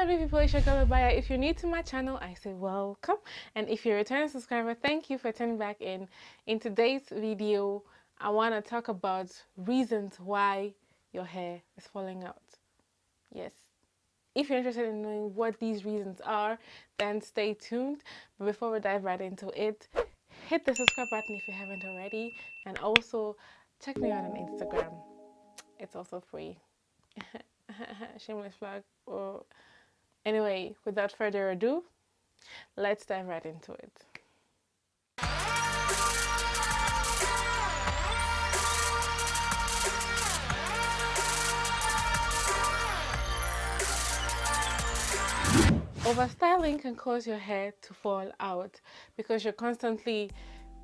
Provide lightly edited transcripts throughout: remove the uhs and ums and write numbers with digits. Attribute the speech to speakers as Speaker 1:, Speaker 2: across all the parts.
Speaker 1: beautiful, it's your girl Obaa Yaa. If you're new to my channel, I say welcome, and if you're a returning subscriber, thank you for turning back in. In today's video, I want to talk about reasons why your hair is falling out. Yes, if you're interested in knowing what these reasons are, then stay tuned. But before we dive right into it, hit the subscribe button if you haven't already, and also check me out on Instagram. It's also free. Shameless plug. Or anyway, without further ado, let's dive right into it. Overstyling can cause your hair to fall out because you're constantly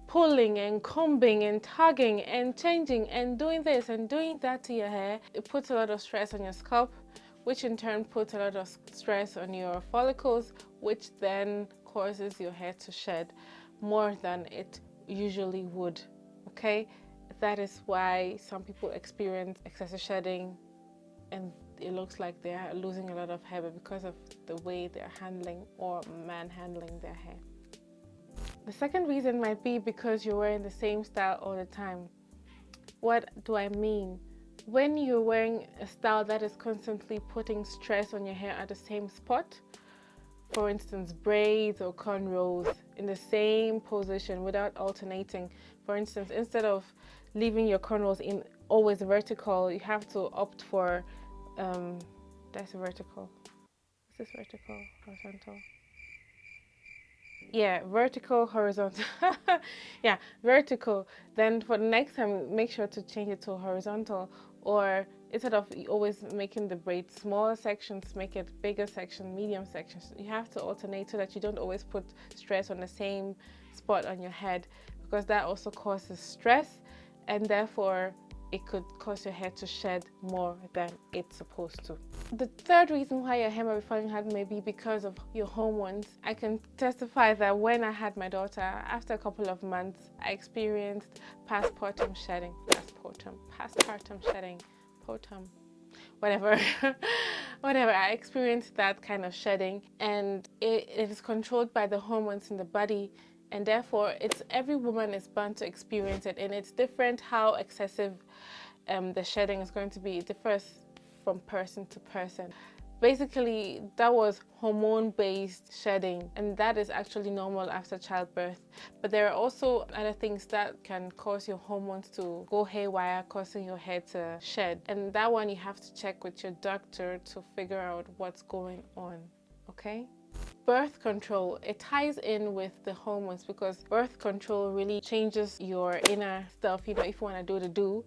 Speaker 1: pulling and combing and tugging and changing and doing this and doing that to your hair. It puts a lot of stress on your scalp, which in turn puts a lot of stress on your follicles, which then causes your hair to shed more than it usually would. Okay, that is why some people experience excessive shedding and it looks like they're losing a lot of hair because of the way they're handling or manhandling their hair. The second reason might be because you're wearing the same style all the time. What do I mean? When you're wearing a style that is constantly putting stress on your hair at the same spot, for instance, braids or cornrows in the same position without alternating. For instance, instead of leaving your cornrows in always vertical, you have to opt for, that's vertical. Is this vertical, horizontal? Yeah, vertical, horizontal. Yeah, vertical. Then for the next time, make sure to change it to horizontal, or instead of always making the braid small sections, make it bigger section, medium sections. You have to alternate so that you don't always put stress on the same spot on your head, because that also causes stress, and therefore it could cause your hair to shed more than it's supposed to. The third reason why your hair might be falling out may be because of your hormones. I can testify that when I had my daughter, after a couple of months, I experienced postpartum shedding. Postpartum shedding. Whatever. Whatever. I experienced that kind of shedding, and it is controlled by the hormones in the body. And therefore, every woman is bound to experience it, and it's different how excessive the shedding is going to be. It differs from person to person. Basically, that was hormone-based shedding, and that is actually normal after childbirth. But there are also other things that can cause your hormones to go haywire, causing your hair to shed. And that one you have to check with your doctor to figure out what's going on, okay? Birth control, it ties in with the hormones because birth control really changes your inner stuff. You know, if you want to do the do.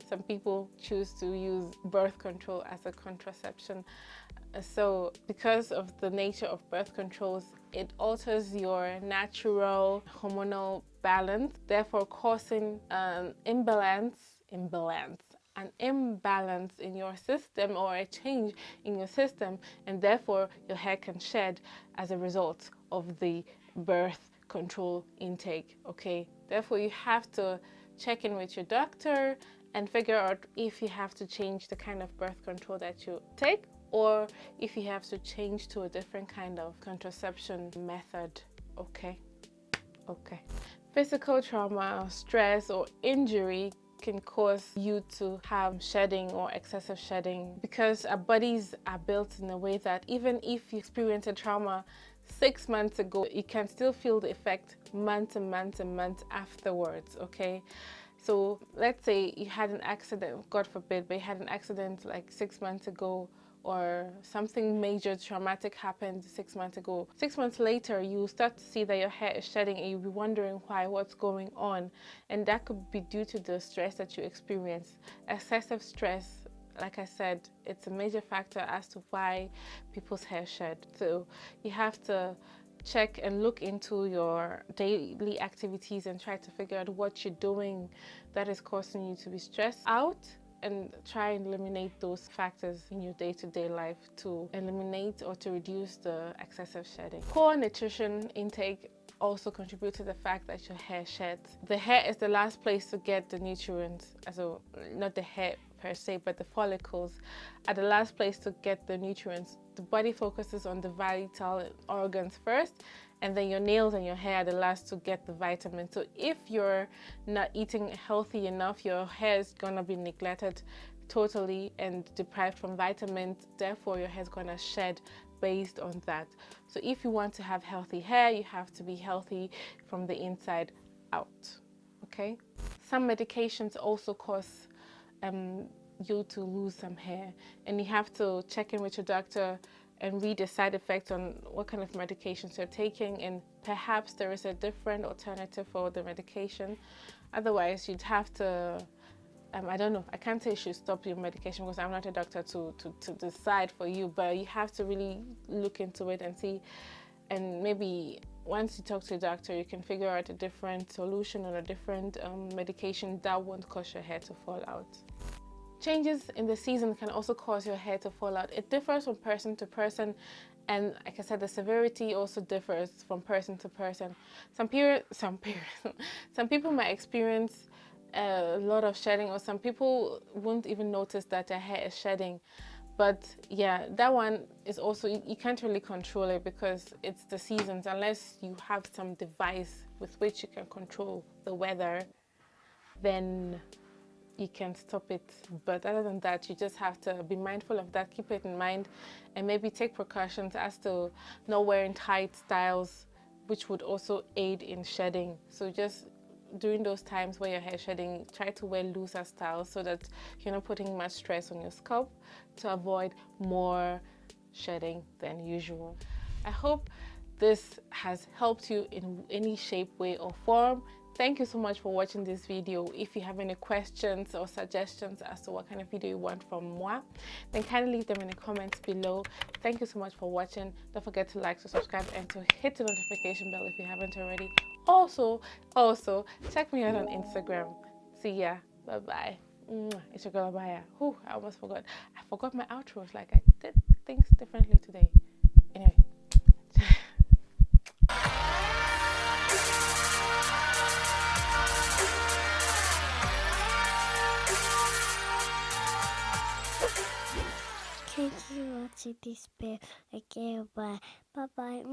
Speaker 1: Some people choose to use birth control as a contraception. So because of the nature of birth controls, it alters your natural hormonal balance, therefore causing an imbalance in your system, or a change in your system, and therefore your hair can shed as a result of the birth control intake. Okay, therefore you have to check in with your doctor and figure out if you have to change the kind of birth control that you take, or if you have to change to a different kind of contraception method. Okay. Physical trauma, stress, or injury can cause you to have shedding or excessive shedding because our bodies are built in a way that even if you experience a trauma 6 months ago, you can still feel the effect months and months and months afterwards. Okay, so let's say you had an accident, God forbid, but you had an accident like 6 months ago, or something major traumatic happened 6 months ago. 6 months later, you start to see that your hair is shedding and you'll be wondering what's going on. And that could be due to the stress that you experience. Excessive stress, like I said, it's a major factor as to why people's hair shed. So you have to check and look into your daily activities and try to figure out what you're doing that is causing you to be stressed out, and try and eliminate those factors in your day-to-day life to eliminate or to reduce the excessive shedding. Poor nutrition intake also contribute to the fact that your hair sheds. The hair is the last place to get the nutrients, so not the hair per se, but the follicles are the last place to get the nutrients. The body focuses on the vital organs first, and then your nails and your hair are the last to get the vitamins. So if you're not eating healthy enough, your hair is gonna be neglected totally and deprived from vitamins. Therefore, your hair is gonna shed based on that. So if you want to have healthy hair, you have to be healthy from the inside out. Okay? Some medications also cause you to lose some hair, and you have to check in with your doctor and read the side effects on what kind of medications you're taking, and perhaps there is a different alternative for the medication. Otherwise, you'd have to I don't know, I can't say you should stop your medication because I'm not a doctor to decide for you, but you have to really look into it and see, and maybe once you talk to a doctor, you can figure out a different solution or a different medication that won't cause your hair to fall out. Changes in the season can also cause your hair to fall out. It differs from person to person, and like I said, the severity also differs from person to person. Some people might experience a lot of shedding, or some people won't even notice that their hair is shedding. But yeah, that one is also, you can't really control it because it's the seasons, unless you have some device with which you can control the weather, then you can stop it. But other than that, you just have to be mindful of that, keep it in mind, and maybe take precautions as to not wearing tight styles, which would also aid in shedding. So just during those times where your hair is shedding, try to wear looser styles so that you're not putting much stress on your scalp to avoid more shedding than usual. I hope this has helped you in any shape, way, or form. Thank you so much for watching this video. If you have any questions or suggestions as to what kind of video you want from moi, then kindly leave them in the comments below. Thank you so much for watching. Don't forget to like, to subscribe, and to hit the notification bell if you haven't already. Also, check me out on Instagram. See ya. Bye-bye. It's your girl Obaa Yaa. I almost forgot. I forgot my outros. Like, I did things differently today. Anyway.
Speaker 2: Thank you for watching this video. Okay, bye. Bye bye.